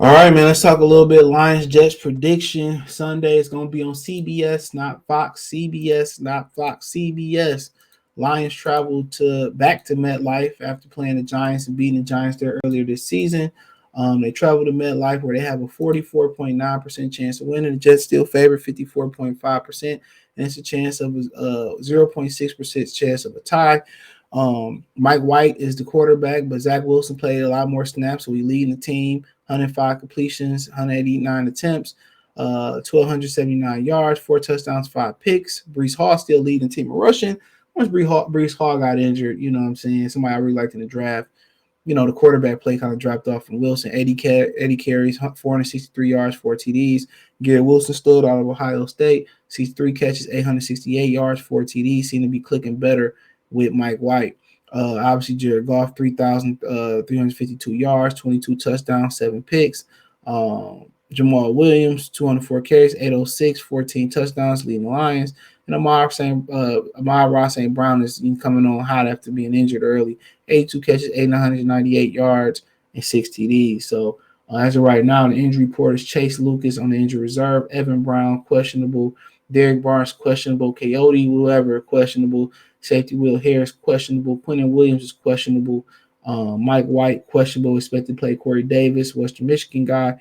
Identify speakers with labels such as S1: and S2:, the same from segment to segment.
S1: All right, man. Let's talk a little bit Lions Jets prediction. Sunday is going to be on CBS, not Fox. CBS, not Fox. CBS. Lions traveled back to MetLife after playing the Giants and beating the Giants there earlier this season. They traveled to MetLife where they have a 44.9% chance of winning. The Jets still favor 54.5%, and it's a chance of a 0.6% chance of a tie. Mike White is the quarterback, but Zach Wilson played a lot more snaps, so he's leading the team. 105 completions, 189 attempts, 1,279 yards, 4 touchdowns, 5 picks. Brees Hall still leading the team in rushing. Once Brees Hall got injured, you know what I'm saying, somebody I really liked in the draft, the quarterback play kind of dropped off from Wilson. Eddie carries 463 yards, 4 TDs. Garrett Wilson stood out of Ohio State, sees 3 catches, 868 yards, 4 TDs. Seem to be clicking better with Mike White. Obviously, Jared Goff, 3,352 yards, 22 touchdowns, 7 picks. Jamal Williams, 204 carries, 806, 14 touchdowns, leading the Lions. And Amon-Ra St. Brown is coming on hot after being injured early. 82 catches, 998 yards, and 6 TDs. So as of right now, the injury report is Chase Lucas on the injury reserve, Evan Brown, questionable, Derek Barnes, questionable, Coyote, whoever, questionable, safety Will Harris, questionable, Quentin Williams is questionable, Mike White, questionable, expected to play Corey Davis, Western Michigan guy,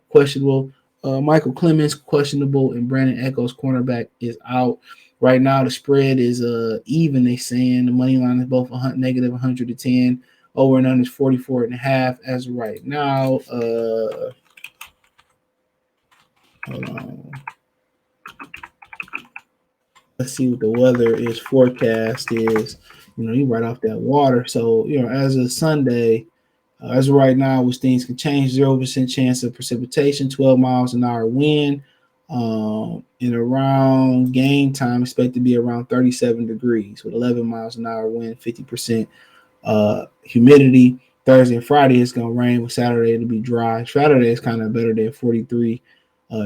S1: questionable. Michael Clemens, questionable, and Brandon Echols, cornerback, is out. Right now, the spread is even, they saying. The money line is both negative 110. Over and under is 44.5 as of right now. Hold on. Let's see what the weather is forecast is. You right off that water. So, as of Sunday, as of right now, which things can change, 0% chance of precipitation, 12 miles an hour wind. And around game time, expect to be around 37 degrees with 11 miles an hour wind, 50% humidity. Thursday and Friday it's gonna rain. With Saturday it'll be dry. Saturday is kind of better than 43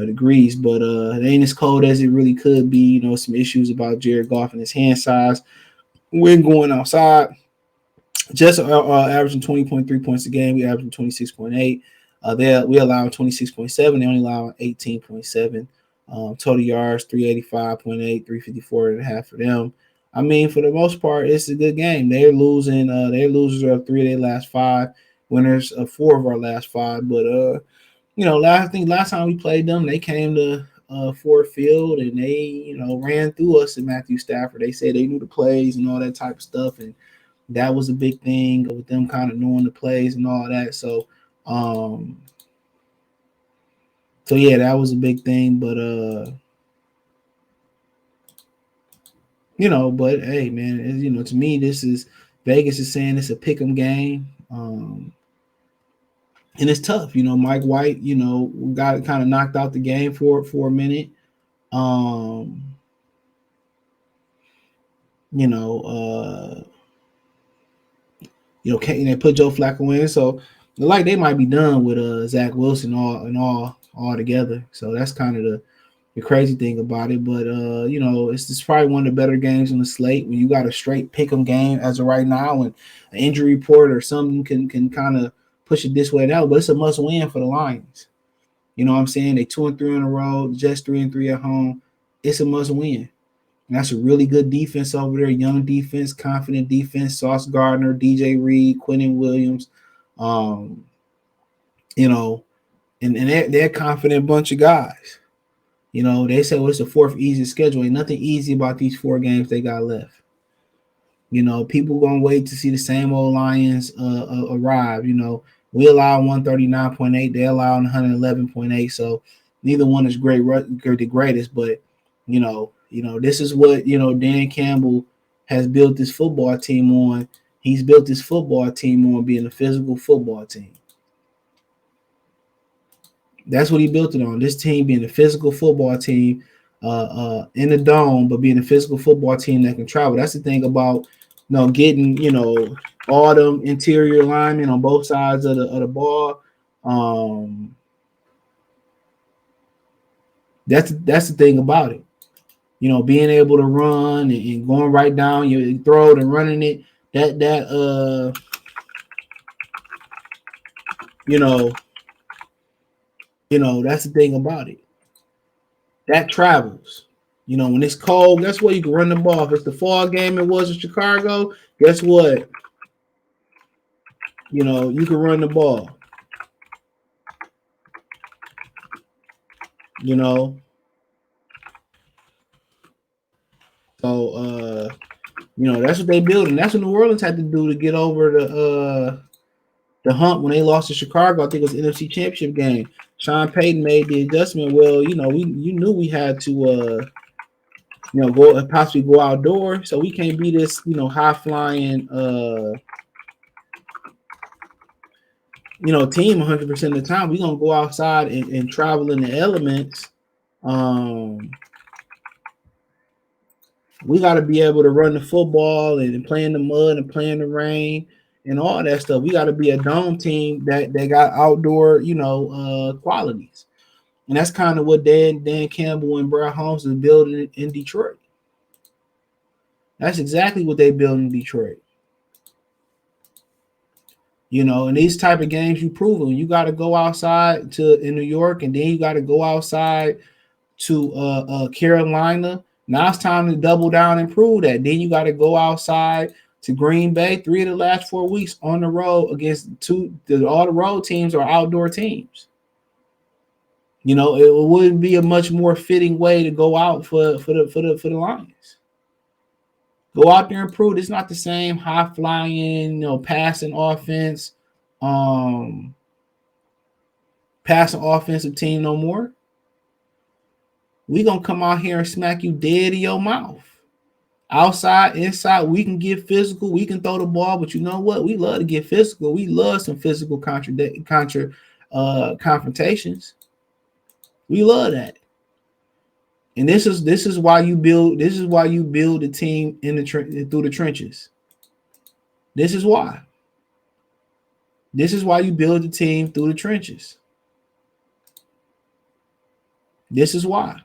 S1: degrees, but it ain't as cold as it really could be. Some issues about Jared Goff and his hand size when going outside. Just averaging 20.3 points a game. We averaging 26.8. We allow 26.7. They only allow 18.7. Total yards 385.8, 354.5 for them. I mean, for the most part, it's a good game. They're losing. They're losers of 3 of their last 5, winners of 4 of our last 5. But last time we played them, they came to Ford Field and they ran through us and Matthew Stafford. They said they knew the plays and all that type of stuff, and that was a big thing with them kind of knowing the plays and all that. So yeah, that was a big thing. But but hey, man, to me, this is Vegas is saying it's a pick'em game. And it's tough. Mike White, got kind of knocked out the game for a minute. They put Joe Flacco in, so they might be done with Zach Wilson all together. So that's kind of the crazy thing about it. But it's probably one of the better games on the slate when you got a straight pick'em game as of right now, and an injury report or something can kind of push it this way and that. But it's a must win for the Lions. You know what I'm saying? They 2-3 in a row, just 3-3 at home. It's a must win. And that's a really good defense over there. Young defense, confident defense. Sauce Gardner, DJ Reed, Quentin Williams. And they're a confident bunch of guys. They say it's the 4th easiest schedule. Ain't nothing easy about these 4 games they got left. People gonna wait to see the same old Lions arrive. We allow 139.8. They allow 111.8. So neither one is the greatest, but this is what Dan Campbell has built this football team on. He's built this football team on being a physical football team. That's what he built it on. This team being a physical football team in the dome, but being a physical football team that can travel. That's the thing about getting all them interior linemen on both sides of the ball. That's the thing about it. Being able to run and going right down, you throw it and running it. That's the thing about it. That travels. When it's cold, guess what? You can run the ball. If it's the fall game it was in Chicago, guess what? You can run the ball. You know, so that's what they build, and that's what New Orleans had to do to get over the hump when they lost to Chicago. I think it was the NFC Championship game. Sean Payton made the adjustment. Well, you knew we had to go and possibly go outdoors, so we can't be this high flying team 100% of the time. We're gonna go outside and travel in the elements. We got to be able to run the football and play in the mud and play in the rain and all that stuff. We got to be a dome team that got outdoor, qualities. And that's kind of what Dan Campbell and Brad Holmes is building in Detroit. That's exactly what they build in Detroit. In these type of games, you prove it. You got to go outside in New York, and then you got to go outside to Carolina. Now it's time to double down and prove that. Then you got to go outside to Green Bay. 3 of the last 4 weeks on the road against all the road teams are outdoor teams. It would be a much more fitting way to go out for the Lions. Go out there and prove it's not the same high flying, passing offensive team no more. We gonna come out here and smack you dead in your mouth. Outside, inside, we can get physical. We can throw the ball, but you know what? We love to get physical. We love some physical confrontations. We love that. And this is why you build. This is why you build a team through the trenches. This is why. This is why you build the team through the trenches. This is why.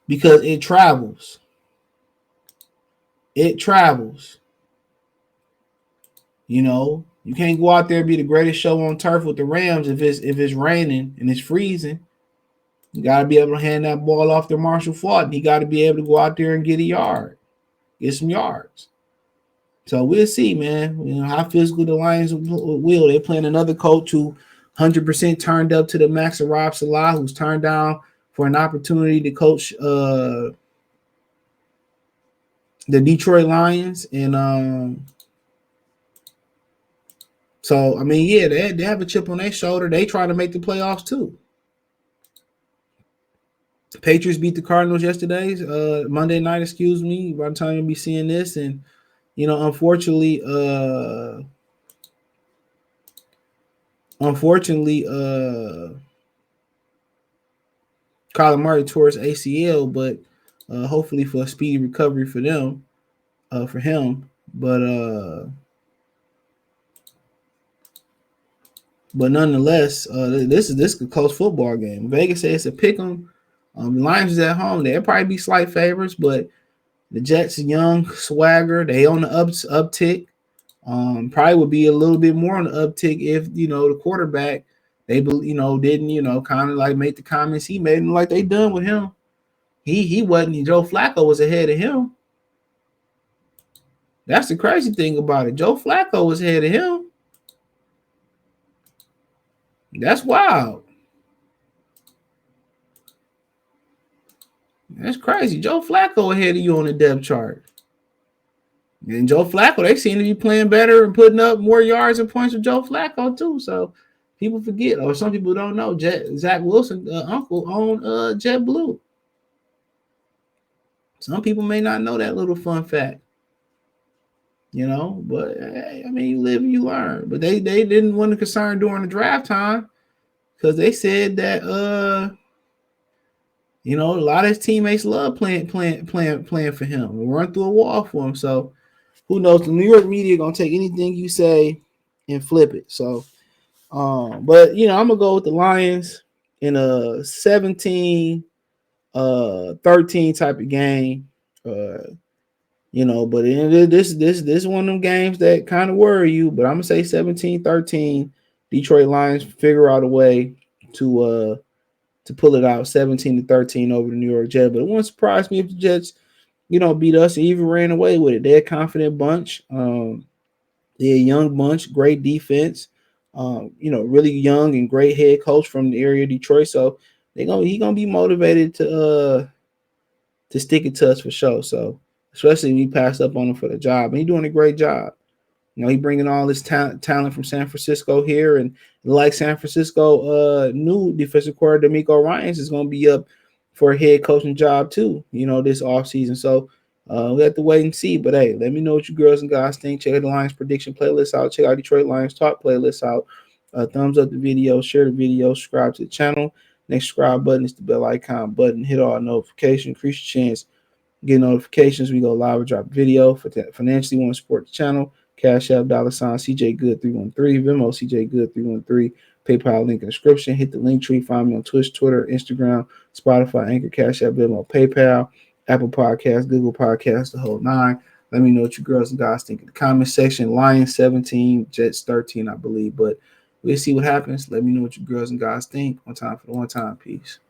S1: Because it travels. It travels. You can't go out there and be the greatest show on turf with the Rams if it's raining and it's freezing. You got to be able to hand that ball off to Marshall Faulk. You got to be able to go out there and get a yard, get some yards. So we'll see, man. How physical the Lions will. They're playing another coach who 100% turned up to the max of Rob Salah, who's turned down for an opportunity to coach the Detroit Lions. And so, I mean, yeah, they have a chip on their shoulder. They try to make the playoffs too. The Patriots beat the Cardinals yesterday, Monday night, excuse me. By the time you'll be seeing this. And, unfortunately, Kyler Murray tore his ACL, but hopefully for a speedy recovery for him. But nonetheless, this is a close football game. Vegas says it's a pick 'em. The Lions is at home. They'll probably be slight favorites, but the Jets, young swagger, they on the uptick. Probably would be a little bit more on the uptick if the quarterback didn't kind of like make the comments he made and like they done with him. He wasn't. Joe Flacco was ahead of him. That's the crazy thing about it. Joe Flacco was ahead of him. That's wild. That's crazy. Joe Flacco ahead of you on the depth chart. And Joe Flacco, they seem to be playing better and putting up more yards and points with Joe Flacco too. So people forget, or some people don't know, Zach Wilson, uncle, owned JetBlue. Some people may not know that little fun fact. But hey, I mean, you live and you learn. But they didn't want to concern during the draft time because they said that a lot of his teammates love playing for him and run through a wall for him. So who knows? The New York media gonna take anything you say and flip it. So, but I'm gonna go with the Lions in a 17-13 type of game. But this one of them games that kind of worry you. But I'm gonna say 17-13. Detroit Lions figure out a way to pull it out 17-13 over the New York Jets. But it wouldn't surprise me if the Jets, beat us and even ran away with it. They're a confident bunch. They're a young bunch, great defense. Really young and great head coach from the area of Detroit. So he gonna be motivated to stick it to us for sure. So especially when we passed up on him for the job, and he's doing a great job. He bringing all this talent from San Francisco here, and like San Francisco, new defensive coordinator D'Amico Ryans is going to be up for a head coaching job too. This offseason. So we have to wait and see. But hey, let me know what you girls and guys think. Check out the Lions prediction playlist out. Check out Detroit Lions talk playlist out. Thumbs up the video, share the video, subscribe to the channel. Next subscribe button is the bell icon button. Hit all notifications, increase your chance get notifications. We go live or drop video. For financially want to support the channel, Cash App $ CJ Good 313, Venmo CJ Good 313, PayPal link in the description. Hit the link tree. Find me on Twitch, Twitter, Instagram, Spotify, Anchor, Cash App, Venmo, PayPal, Apple Podcasts, Google Podcasts, the whole nine. Let me know what you girls and guys think in the comment section. Lions 17, Jets 13, I believe. But we'll see what happens. Let me know what you girls and guys think. One time for the one time. Peace.